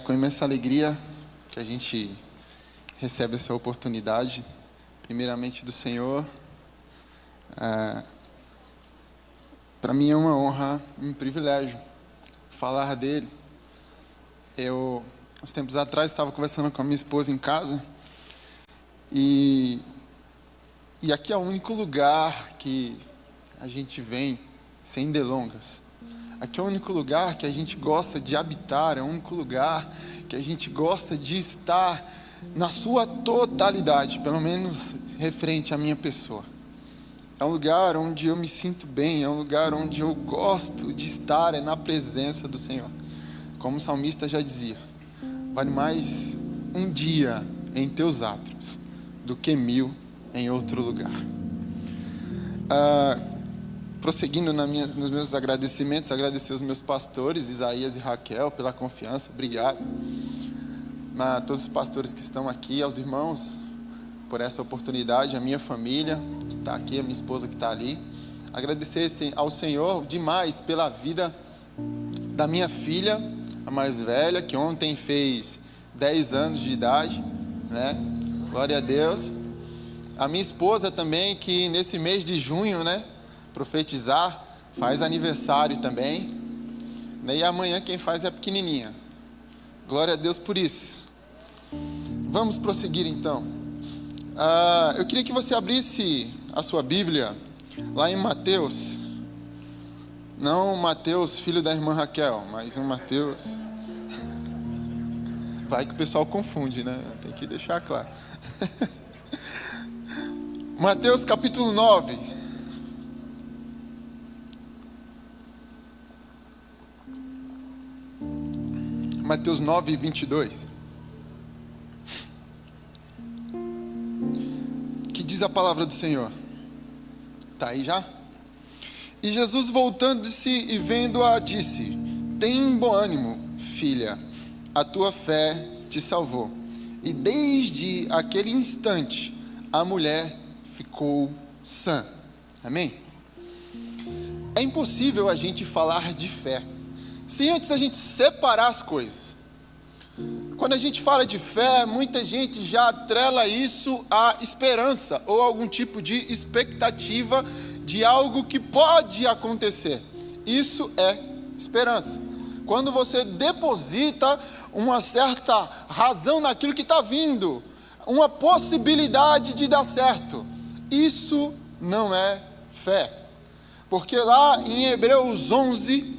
com imensa alegria que a gente recebe essa oportunidade, primeiramente do Senhor. Para mim é uma honra, um privilégio falar dele. Eu, uns tempos atrás, estava conversando com a minha esposa em casa e aqui é o único lugar que a gente vem sem delongas. Aqui é o único lugar que a gente gosta de habitar, é o único lugar que a gente gosta de estar na sua totalidade, pelo menos referente à minha pessoa. É um lugar onde eu me sinto bem, é um lugar onde eu gosto de estar, é na presença do Senhor. Como o salmista já dizia, vale mais um dia em teus átrios do que 1000 em outro lugar. Prosseguindo nos meus agradecimentos, agradecer aos meus pastores, Isaías e Raquel, pela confiança, obrigado. A todos os pastores que estão aqui, aos irmãos, por essa oportunidade, a minha família, que está aqui, a minha esposa que está ali. Agradecer ao Senhor demais pela vida da minha filha, a mais velha, que ontem fez 10 anos de idade, né? Glória a Deus. A minha esposa também, que nesse mês de junho, né? Profetizar, faz aniversário também, e amanhã quem faz é a pequenininha. Glória a Deus por isso. Vamos prosseguir então. Eu queria que você abrisse a sua Bíblia lá em Mateus, não Mateus, filho da irmã Raquel, mas um Mateus. Vai que o pessoal confunde, né? Tem que deixar claro. Mateus capítulo 9. Mateus 9, 22. Que diz a palavra do Senhor. Está aí já? E Jesus, voltando-se e vendo-a, disse: tem bom ânimo, filha, a tua fé te salvou. E desde aquele instante, a mulher ficou sã. Amém? É impossível a gente falar de fé sem antes a gente separar as coisas. Quando a gente fala de fé, muita gente já atrela isso à esperança ou algum tipo de expectativa de algo que pode acontecer. Isso é esperança. Quando você deposita uma certa razão naquilo que está vindo, uma possibilidade de dar certo, isso não é fé. Porque lá em Hebreus 11,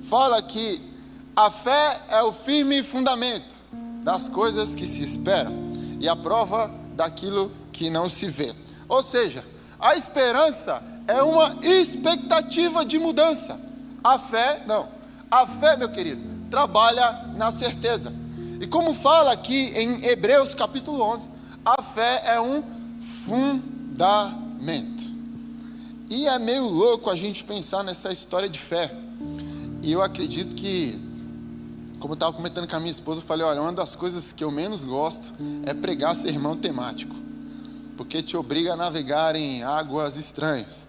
fala que a fé é o firme fundamento das coisas que se esperam e a prova daquilo que não se vê. Ou seja, a esperança é uma expectativa de mudança. A fé, não. A fé, meu querido, trabalha na certeza. E como fala aqui em Hebreus capítulo 11, a fé é um fundamento. E é meio louco a gente pensar nessa história de fé. E eu acredito que, como eu estava comentando com a minha esposa, eu falei, olha, uma das coisas que eu menos gosto é pregar sermão temático, porque te obriga a navegar em águas estranhas,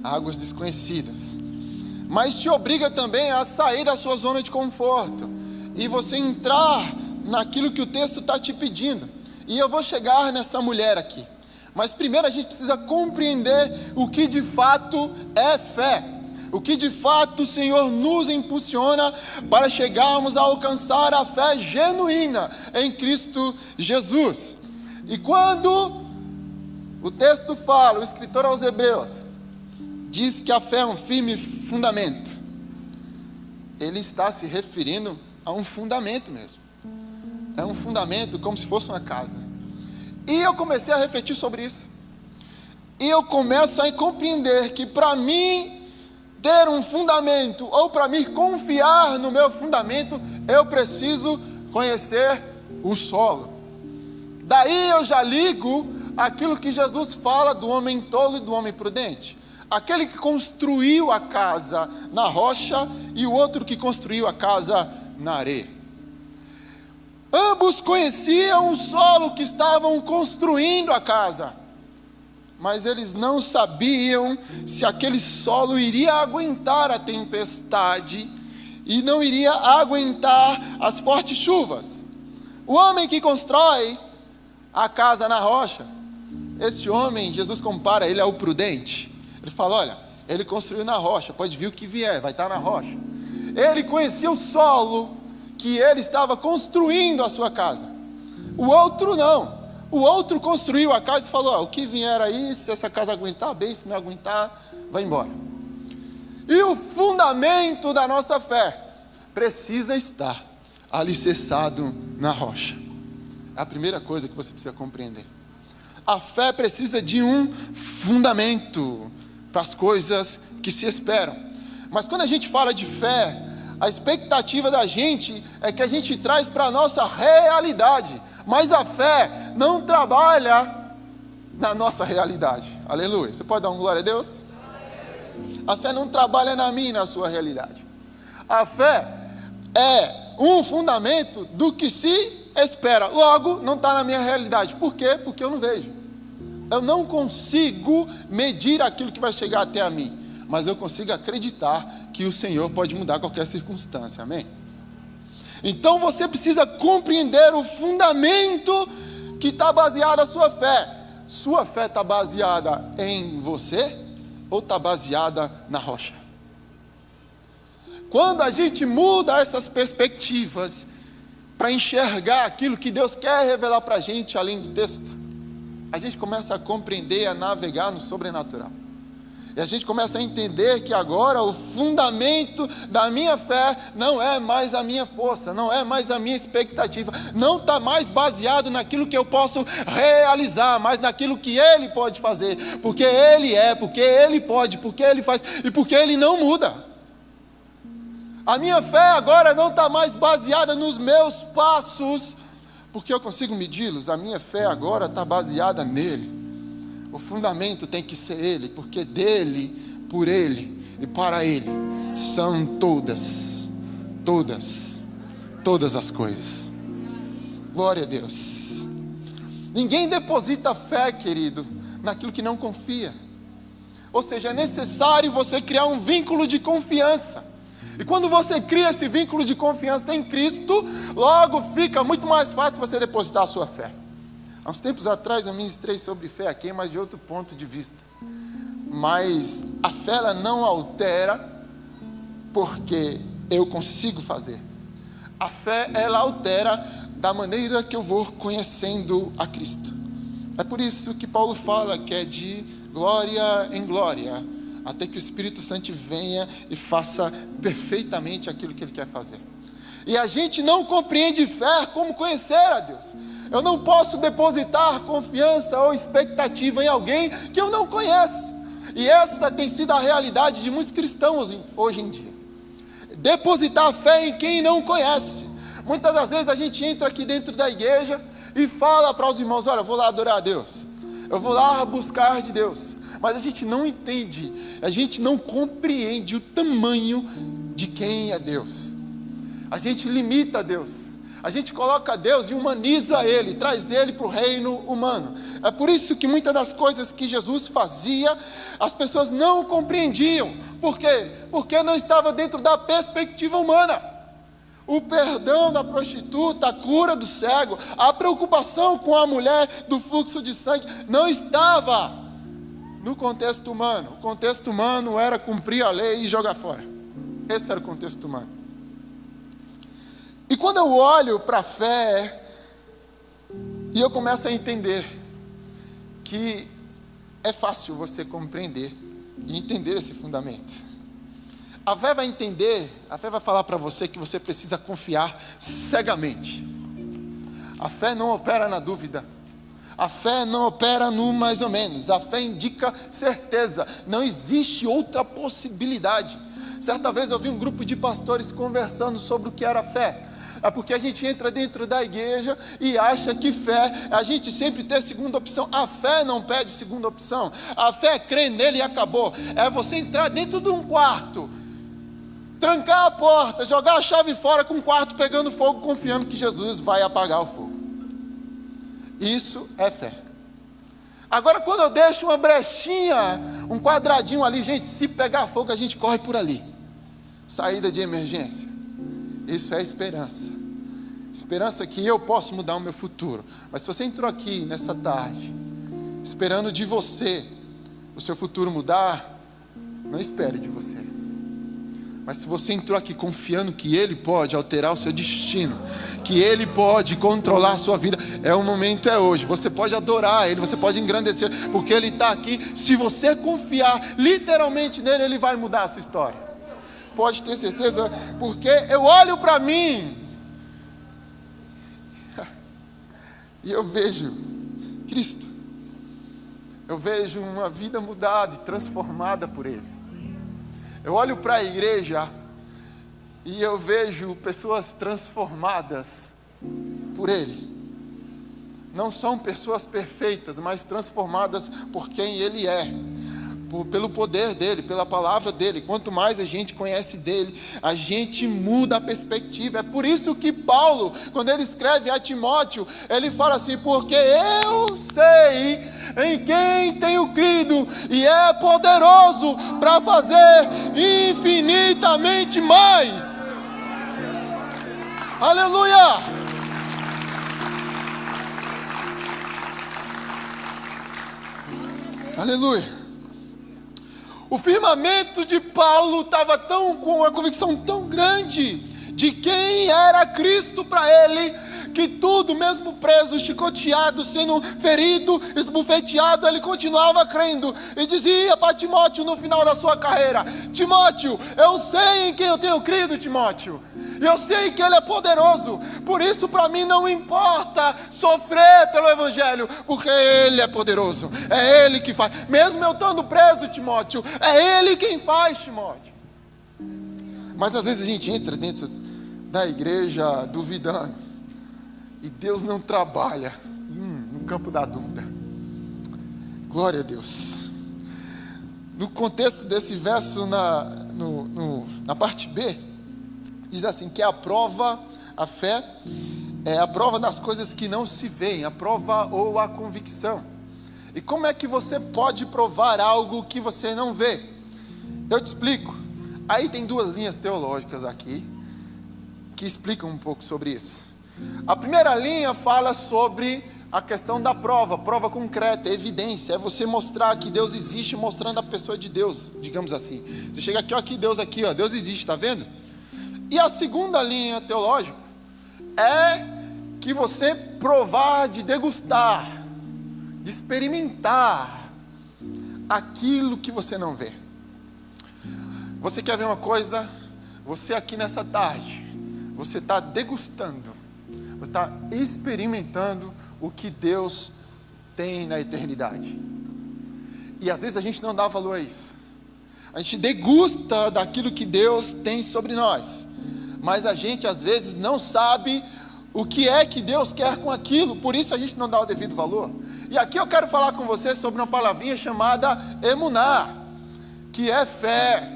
águas desconhecidas, mas te obriga também a sair da sua zona de conforto, e você entrar naquilo que o texto está te pedindo. E eu vou chegar nessa mulher aqui, mas primeiro a gente precisa compreender o que de fato é fé. O que de fato o Senhor nos impulsiona para chegarmos a alcançar a fé genuína em Cristo Jesus. E quando o texto fala, o escritor aos Hebreus, diz que a fé é um firme fundamento, ele está se referindo a um fundamento mesmo. É um fundamento como se fosse uma casa. E eu comecei a refletir sobre isso. E eu começo a compreender que para mim ter um fundamento, ou para mim confiar no meu fundamento, eu preciso conhecer o solo. Daí eu já ligo aquilo que Jesus fala do homem tolo e do homem prudente. Aquele que construiu a casa na rocha e o outro que construiu a casa na areia. Ambos conheciam o solo que estavam construindo a casa, mas eles não sabiam se aquele solo iria aguentar a tempestade e não iria aguentar as fortes chuvas. O homem que constrói a casa na rocha, esse homem, Jesus compara ele ao prudente. Ele fala, olha, ele construiu na rocha, pode vir o que vier, vai estar na rocha. Ele conhecia o solo que ele estava construindo a sua casa. O outro não. O outro construiu a casa e falou, o que vier aí, se essa casa aguentar, bem, se não aguentar, vai embora. E o fundamento da nossa fé precisa estar alicerçado na rocha. É a primeira coisa que você precisa compreender. A fé precisa de um fundamento para as coisas que se esperam. Mas quando a gente fala de fé, a expectativa da gente é que a gente traz para a nossa realidade. Mas a fé não trabalha na nossa realidade. Aleluia. Você pode dar um glória a Deus? A fé não trabalha na minha e na sua realidade. A fé é um fundamento do que se espera. Logo, não está na minha realidade. Por quê? Porque eu não vejo. Eu não consigo medir aquilo que vai chegar até a mim. Mas eu consigo acreditar que o Senhor pode mudar qualquer circunstância. Amém? Então você precisa compreender o fundamento que está baseado a sua fé. Sua fé está baseada em você ou está baseada na rocha? Quando a gente muda essas perspectivas para enxergar aquilo que Deus quer revelar para a gente além do texto, a gente começa a compreender, a navegar no sobrenatural. E a gente começa a entender que agora o fundamento da minha fé não é mais a minha força, não é mais a minha expectativa, não está mais baseado naquilo que eu posso realizar, mas naquilo que Ele pode fazer, porque Ele é, porque Ele pode, porque Ele faz e porque Ele não muda. A minha fé agora não está mais baseada nos meus passos, porque eu consigo medi-los. A minha fé agora está baseada nele. O fundamento tem que ser Ele, porque dele, por Ele e para Ele são todas as coisas. Glória a Deus. Ninguém deposita fé, querido, naquilo que não confia. Ou seja, é necessário você criar um vínculo de confiança. E quando você cria esse vínculo de confiança em Cristo, logo fica muito mais fácil você depositar a sua fé. Há uns tempos atrás eu ministrei sobre fé aqui, mas de outro ponto de vista. Mas a fé ela não altera porque eu consigo fazer. A fé ela altera da maneira que eu vou conhecendo a Cristo. É por isso que Paulo fala que é de glória em glória, até que o Espírito Santo venha e faça perfeitamente aquilo que Ele quer fazer. E a gente não compreende fé como conhecer a Deus. Eu não posso depositar confiança ou expectativa em alguém que eu não conheço. E essa tem sido a realidade de muitos cristãos hoje em dia. Depositar fé em quem não conhece. Muitas das vezes a gente entra aqui dentro da igreja e fala para os irmãos, olha, eu vou lá adorar a Deus. Eu vou lá buscar de Deus. Mas a gente não entende, a gente não compreende o tamanho de quem é Deus. A gente limita Deus. A gente coloca Deus e humaniza Ele, traz Ele para o reino humano. É por isso que muitas das coisas que Jesus fazia, as pessoas não compreendiam. Por quê? Porque não estava dentro da perspectiva humana. O perdão da prostituta, a cura do cego, a preocupação com a mulher do fluxo de sangue, não estava no contexto humano. O contexto humano era cumprir a lei e jogar fora. Esse era o contexto humano. E quando eu olho para a fé, e eu começo a entender que é fácil você compreender e entender esse fundamento. A fé vai entender, a fé vai falar para você que você precisa confiar cegamente. A fé não opera na dúvida. A fé não opera no mais ou menos. A fé indica certeza. Não existe outra possibilidade. Certa vez eu vi um grupo de pastores conversando sobre o que era fé. É porque a gente entra dentro da igreja e acha que fé, a gente sempre tem segunda opção. A fé não pede segunda opção. A fé é crer nele e acabou. É você entrar dentro de um quarto, trancar a porta, jogar a chave fora com o quarto pegando fogo, confiando que Jesus vai apagar o fogo. Isso é fé. Agora quando eu deixo uma brechinha, um quadradinho ali, gente, se pegar fogo a gente corre por ali. Saída de emergência. Isso é esperança. Esperança que eu posso mudar o meu futuro. Mas se você entrou aqui nessa tarde, esperando de você o seu futuro mudar, não espere de você. Mas se você entrou aqui confiando que Ele pode alterar o seu destino, que Ele pode controlar a sua vida, o momento é hoje. Você pode adorar Ele, você pode engrandecer, porque Ele está aqui. Se você confiar literalmente nele, Ele vai mudar a sua história. Pode ter certeza, porque eu olho para mim e eu vejo Cristo. Eu vejo uma vida mudada e transformada por Ele. Eu olho para a igreja e eu vejo pessoas transformadas por Ele. Não são pessoas perfeitas, mas transformadas por quem Ele é. Pelo poder dEle, pela palavra dEle. Quanto mais a gente conhece dEle, a gente muda a perspectiva. É por isso que Paulo, quando ele escreve a Timóteo, ele fala assim: porque eu sei em quem tenho crido, e é poderoso para fazer infinitamente mais. Aleluia! Aleluia! O firmamento de Paulo estava com uma convicção tão grande de quem era Cristo para ele, que tudo, mesmo preso, chicoteado, sendo ferido, esbofeteado, ele continuava crendo e dizia para Timóteo no final da sua carreira: Timóteo, eu sei em quem eu tenho crido, Timóteo. Eu sei que Ele é poderoso, por isso para mim não importa sofrer pelo Evangelho, porque Ele é poderoso, é Ele que faz. Mesmo eu estando preso, Timóteo, é Ele quem faz, Timóteo. Mas às vezes a gente entra dentro da igreja duvidando, e Deus não trabalha no campo da dúvida. Glória a Deus. No contexto desse verso, na parte B, diz assim, que a fé é a prova das coisas que não se veem, a prova ou a convicção. E como é que você pode provar algo que você não vê? Eu te explico. Aí tem duas linhas teológicas aqui, que explicam um pouco sobre isso. A primeira linha fala sobre a questão da prova concreta, evidência, é você mostrar que Deus existe, mostrando a pessoa de Deus, digamos assim. Você chega aqui, ó, aqui Deus aqui, ó, Deus existe, está vendo? E a segunda linha teológica é que você provar de degustar, de experimentar aquilo que você não vê. Você quer ver uma coisa? Você aqui nessa tarde, você está degustando, você está experimentando o que Deus tem na eternidade. E às vezes a gente não dá valor a isso. A gente degusta daquilo que Deus tem sobre nós, mas a gente às vezes não sabe o que é que Deus quer com aquilo, por isso a gente não dá o devido valor. E aqui eu quero falar com você sobre uma palavrinha chamada emuná, que é fé,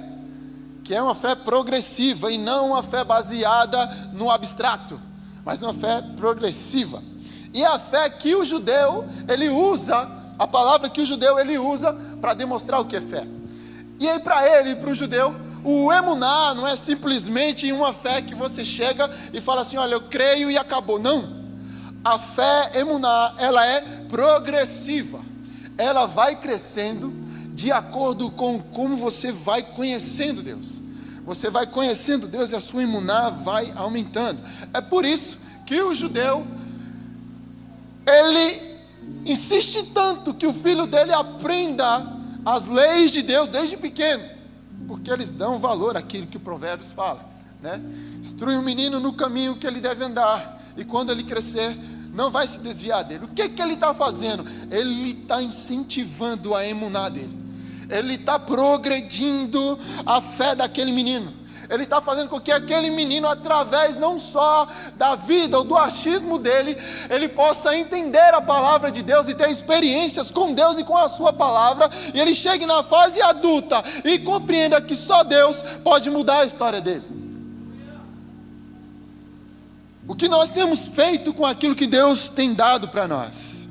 que é uma fé progressiva e não uma fé baseada no abstrato, mas uma fé progressiva. E a fé que o judeu, ele usa, a palavra que o judeu ele usa para demonstrar o que é fé. E aí para ele, para o judeu, o emuná não é simplesmente uma fé que você chega e fala assim, olha, eu creio e acabou. Não. A fé emuná, ela é progressiva. Ela vai crescendo de acordo com como você vai conhecendo Deus. Você vai conhecendo Deus e a sua emuná vai aumentando. É por isso que o judeu, ele insiste tanto que o filho dele aprenda as leis de Deus desde pequeno, porque eles dão valor àquilo que o Provérbios fala, né? Instrui o menino no caminho que ele deve andar, e quando ele crescer, não vai se desviar dele. O que ele está fazendo? Ele está incentivando a emuná dele, ele está progredindo a fé daquele menino. Ele está fazendo com que aquele menino, através não só da vida ou do achismo dele, ele possa entender a palavra de Deus e ter experiências com Deus e com a sua palavra, e ele chegue na fase adulta e compreenda que só Deus pode mudar a história dele. O que nós temos feito com aquilo que Deus tem dado para nós?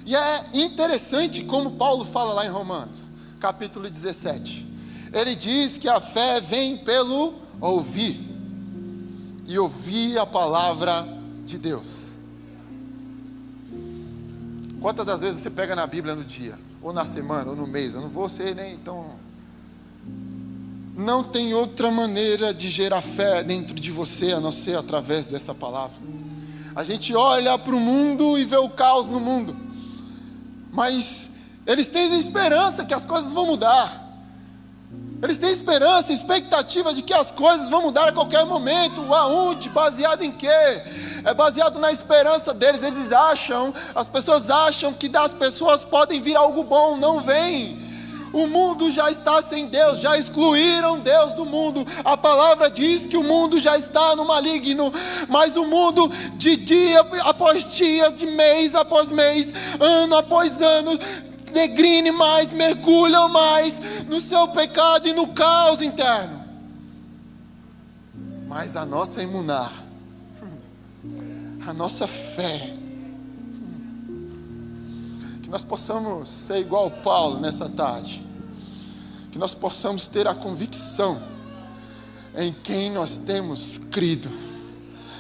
E é interessante como Paulo fala lá em Romanos, capítulo 17. Ele diz que a fé vem pelo ouvir. e ouvir a palavra de Deus. Quantas das vezes você pega na Bíblia no dia, ou na semana, ou no mês? Eu não vou ser nem tão... Não tem outra maneira de gerar fé dentro de você, a não ser através dessa palavra. A gente olha para o mundo e vê o caos no mundo, mas eles têm esperança que as coisas vão mudar. Eles têm esperança, expectativa de que as coisas vão mudar a qualquer momento. Aonde? Baseado em quê? É baseado na esperança deles. As pessoas acham que das pessoas podem vir algo bom. Não vem. O mundo já está sem Deus, já excluíram Deus do mundo. A palavra diz que o mundo já está no maligno, mas o mundo de dia após dia, de mês após mês, ano após ano, degrine mais, mergulham mais no seu pecado e no caos interno. Mas a nossa emuná, a nossa fé, que nós possamos ser igual Paulo nessa tarde, que nós possamos ter a convicção em quem nós temos crido,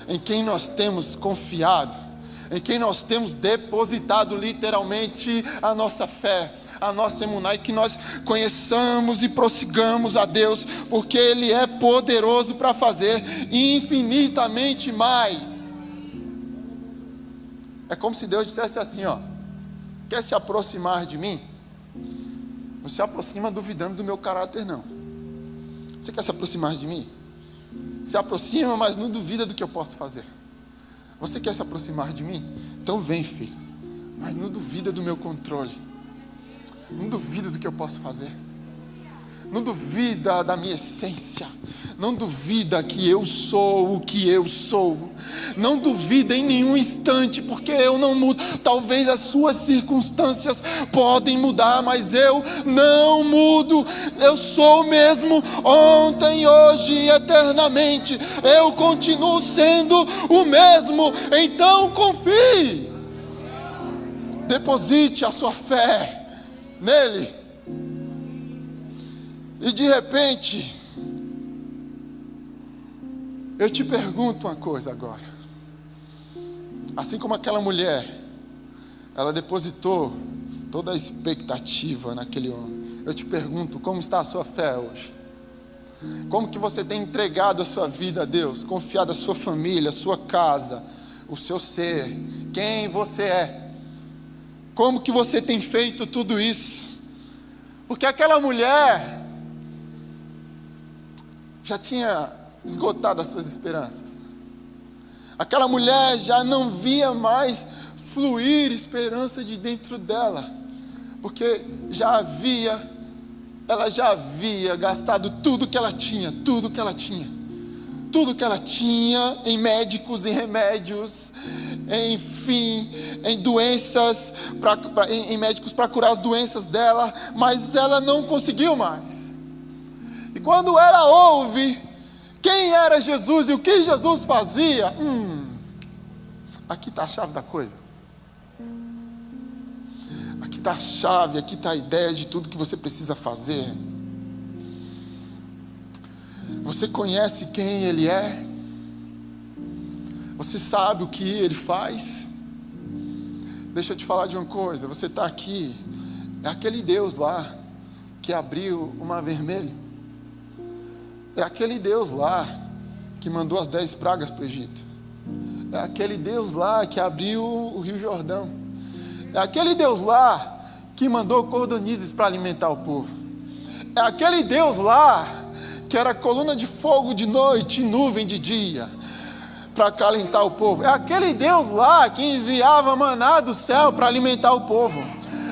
em quem nós temos confiado, em quem nós temos depositado literalmente a nossa fé, a nossa emuná, e que nós conheçamos e prossigamos a Deus, porque Ele é poderoso para fazer infinitamente mais. É como se Deus dissesse assim, ó: quer se aproximar de mim? Não se aproxima duvidando do meu caráter, não. Você quer se aproximar de mim? Se aproxima, mas não duvida do que eu posso fazer. Você quer se aproximar de mim? Então vem, filho, mas não duvida do meu controle. Não duvida do que eu posso fazer. Não duvida da minha essência. Não duvida que eu sou o que eu sou. Não duvida em nenhum instante, porque eu não mudo. Talvez as suas circunstâncias podem mudar, mas eu não mudo. Eu sou o mesmo ontem, hoje e eternamente. Eu continuo sendo o mesmo. Então confie. Deposite a sua fé nele. E de repente, eu te pergunto uma coisa agora. Assim como aquela mulher, ela depositou toda a expectativa naquele homem. Eu te pergunto, como está a sua fé hoje? Como que você tem entregado a sua vida a Deus? Confiado a sua família, a sua casa, o seu ser, quem você é? Como que você tem feito tudo isso? Porque aquela mulher já tinha esgotado as suas esperanças. Aquela mulher já não via mais fluir esperança de dentro dela, porque ela já havia gastado tudo que ela tinha em médicos, em remédios, enfim, em doenças, em médicos para curar as doenças dela, mas ela não conseguiu mais. E quando ela ouve quem era Jesus e o que Jesus fazia, aqui está a chave da coisa. Aqui está a chave, aqui está a ideia de tudo que você precisa fazer. Você conhece quem Ele é? Você sabe o que Ele faz? Deixa eu te falar de uma coisa, você está aqui, é aquele Deus lá que abriu o mar vermelho. É aquele Deus lá que mandou as 10 pragas para o Egito. É aquele Deus lá que abriu o Rio Jordão. É aquele Deus lá que mandou cordonizes para alimentar o povo. É aquele Deus lá que era coluna de fogo de noite e nuvem de dia para acalentar o povo. É aquele Deus lá que enviava maná do céu para alimentar o povo.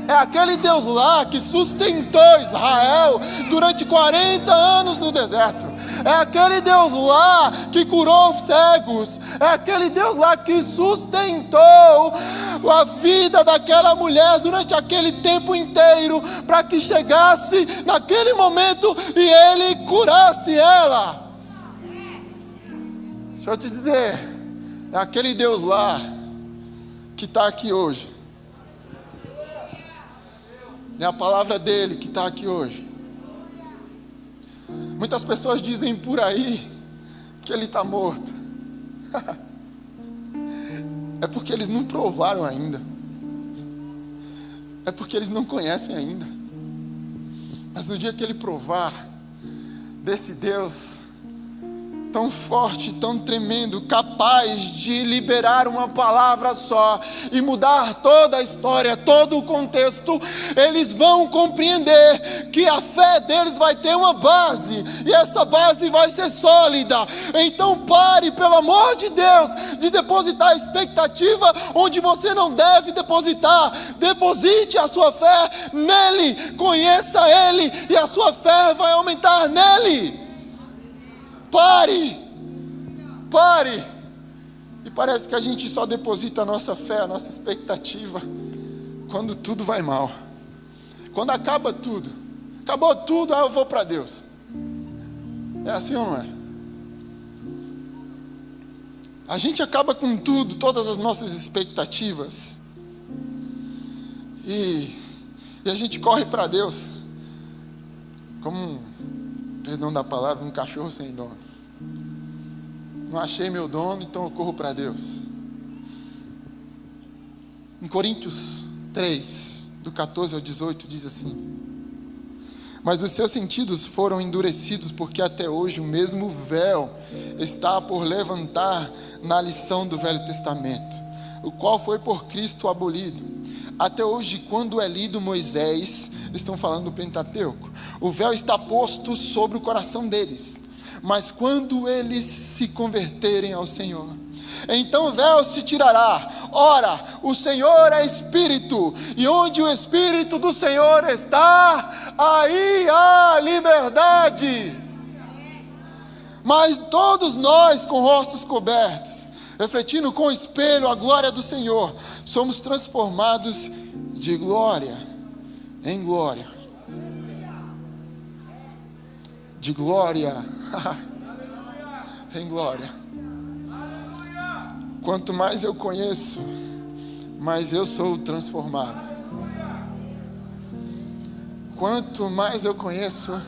É aquele Deus lá que sustentou Israel durante 40 anos no deserto. É aquele Deus lá que curou cegos. É aquele Deus lá que sustentou a vida daquela mulher durante aquele tempo inteiro, para que chegasse naquele momento e Ele curasse ela. Deixa eu te dizer, é aquele Deus lá que está aqui hoje. É a palavra dele que está aqui hoje. Muitas pessoas dizem por aí que ele está morto. É porque eles não provaram ainda. É porque eles não conhecem ainda. Mas no dia que ele provar desse Deus tão forte, tão tremendo, capaz de liberar uma palavra só e mudar toda a história, todo o contexto, eles vão compreender que a fé deles vai ter uma base, e essa base vai ser sólida. Então pare, pelo amor de Deus, de depositar a expectativa onde você não deve depositar. Deposite a sua fé nele, conheça ele, e a sua fé vai aumentar nele. Pare. E parece que a gente só deposita a nossa fé, a nossa expectativa quando tudo vai mal. Quando acaba tudo. Acabou tudo, eu vou para Deus. É assim ou não é? A gente acaba com tudo, todas as nossas expectativas. E a gente corre para Deus como perdão da palavra, um cachorro sem dono. Não achei meu dono, então eu corro para Deus. Em Coríntios 3, do 14 ao 18, diz assim: mas os seus sentidos foram endurecidos, porque até hoje o mesmo véu está por levantar na lição do Velho Testamento, o qual foi por Cristo abolido. Até hoje, quando é lido Moisés, estão falando do Pentateuco, o véu está posto sobre o coração deles. Mas quando eles se converterem ao Senhor, então o véu se tirará. Ora, o Senhor é Espírito, e onde o Espírito do Senhor está, aí há liberdade. Mas todos nós, com rostos cobertos, refletindo com o espelho a glória do Senhor, somos transformados de glória em glória. De glória em glória. Quanto mais eu conheço, mais eu sou transformado. Quanto mais eu conheço,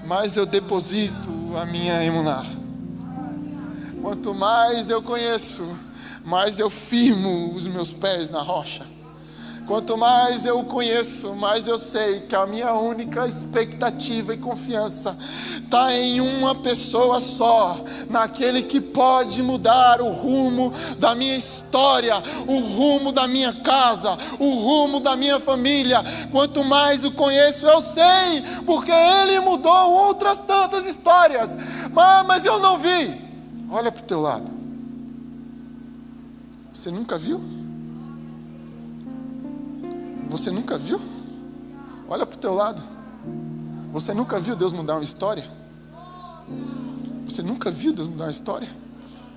mais eu deposito a minha emuná. Quanto mais eu conheço, mais eu firmo os meus pés na rocha. Quanto mais eu conheço, mais eu sei que a minha única expectativa e confiança está em uma pessoa só, naquele que pode mudar o rumo da minha história, o rumo da minha casa, o rumo da minha família. Quanto mais o conheço, eu sei, porque ele mudou outras tantas histórias, mas eu não vi. Olha para o teu lado. Você nunca viu? Você nunca viu? Olha para o teu lado. Você nunca viu Deus mudar uma história? Você nunca viu Deus mudar uma história?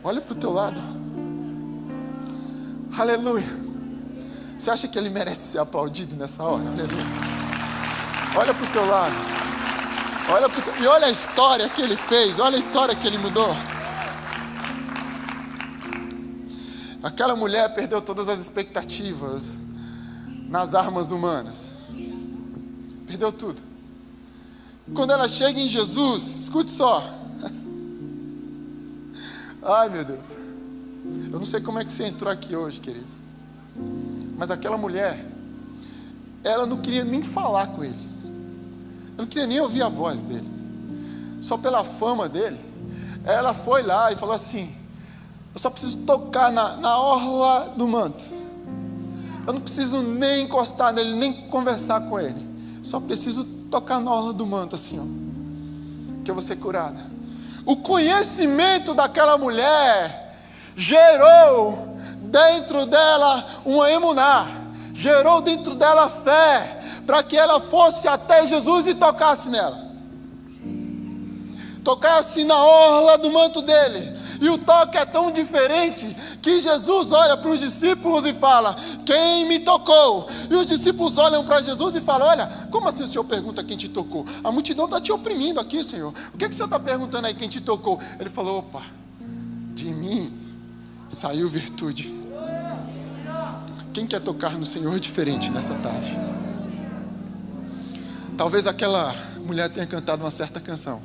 Olha para o teu lado. Aleluia. Você acha que ele merece ser aplaudido nessa hora? Aleluia. Olha para o teu lado. E olha a história que ele fez. Olha a história que ele mudou. Aquela mulher perdeu todas as expectativas nas armas humanas. Perdeu tudo. Quando ela chega em Jesus, escute só. Ai, meu Deus. Eu não sei como é que você entrou aqui hoje, querido. Mas aquela mulher, ela não queria nem falar com ele. Ela não queria nem ouvir a voz dele. Só pela fama dele, ela foi lá e falou assim: eu só preciso tocar na orla do manto. Eu não preciso nem encostar nele, nem conversar com ele. Só preciso tocar na orla do manto, assim, ó, que eu vou ser curada. O conhecimento daquela mulher gerou dentro dela uma emuná, gerou dentro dela fé, para que ela fosse até Jesus e tocasse nela. Tocasse na orla do manto dele. E o toque é tão diferente que Jesus olha para os discípulos e fala: quem me tocou? E os discípulos olham para Jesus e falam: olha, como assim o Senhor pergunta quem te tocou? A multidão está te oprimindo aqui, Senhor. O que o Senhor está perguntando aí, quem te tocou? Ele falou: opa, de mim saiu virtude. Quem quer tocar no Senhor diferente nessa tarde? Talvez aquela mulher tenha cantado uma certa canção.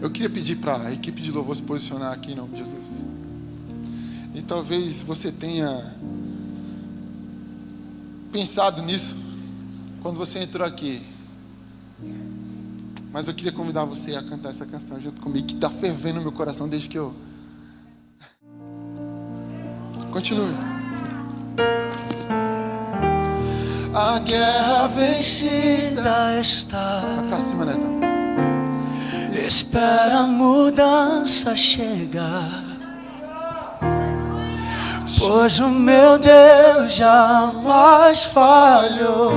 Eu queria pedir para a equipe de louvor se posicionar aqui em nome de Jesus. E talvez você tenha pensado nisso quando você entrou aqui. Mas eu queria convidar você a cantar essa canção junto comigo, que está fervendo no meu coração desde que eu... Continue. A guerra vencida está. Vai pra cima, Neto. Espera a mudança chegar, pois o meu Deus jamais falhou.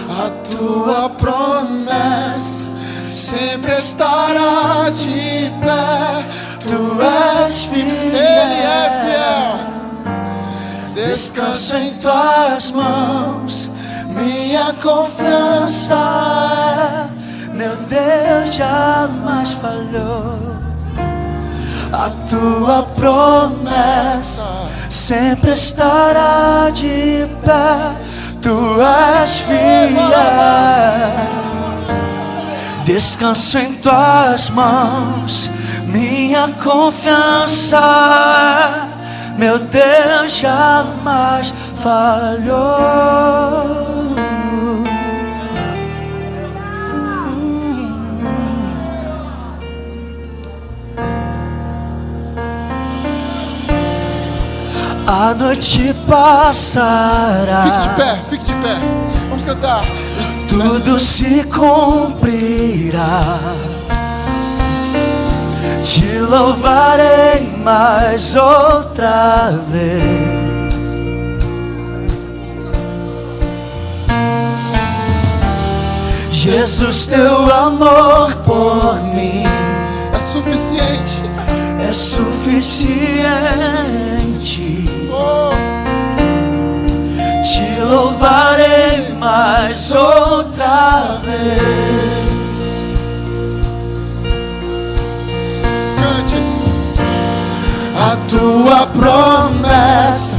A tua promessa sempre estará de pé. Tu és fiel. Ele é fiel. Descanso em tuas mãos, minha confiança é, meu Deus jamais falhou. A tua promessa sempre estará de pé. Tu és fiel. Descanso em tuas mãos, minha confiança é, meu Deus jamais falhou. A noite passará. Fique de pé, fique de pé. Vamos cantar. Tudo se cumprirá. Te louvarei mais outra vez. Jesus, teu amor por mim é suficiente. É suficiente. Oh. Te louvarei mais outra vez. A tua promessa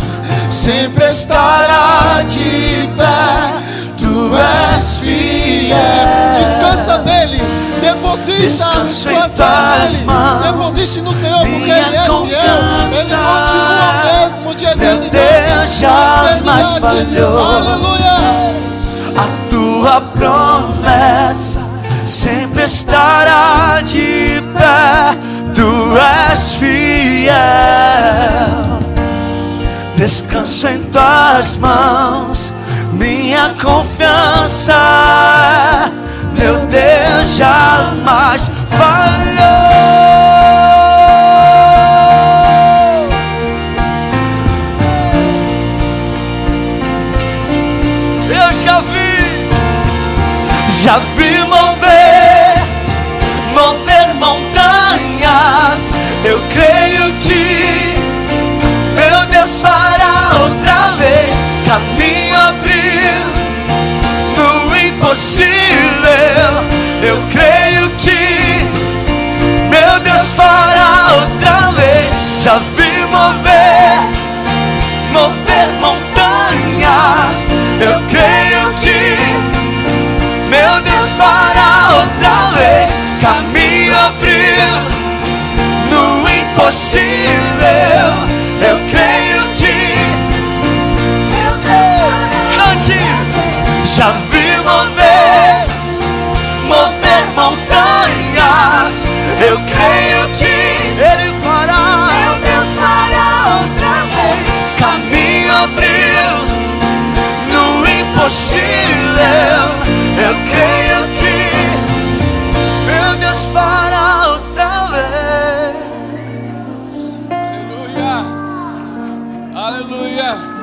sempre estará de pé. Tu és fiel. Descansa nele. Deposita a sua fé nele. Deposite no Senhor, porque Ele é fiel. Ele continua mesmo de eternidade. Meu Deus jamais falhou. Aleluia. A tua promessa sempre estará de pé. Tu és fiel. Descanso em tuas mãos, minha confiança, meu Deus jamais falhou. Eu já vi mover montanhas. Eu creio que meu Deus fará outra vez. Caminho abrir no impossível. Eu creio que meu Deus fará outra vez. Já vi mover montanhas. Eu creio que meu Deus fará outra vez. Caminho abrir no impossível. Eu creio que meu Deus cante. Já vi mover montanhas. Eu creio que Ele fará. Meu Deus fará outra vez. Caminho abriu no impossível. Eu creio que meu Deus fará outra vez. Aleluia. Aleluia.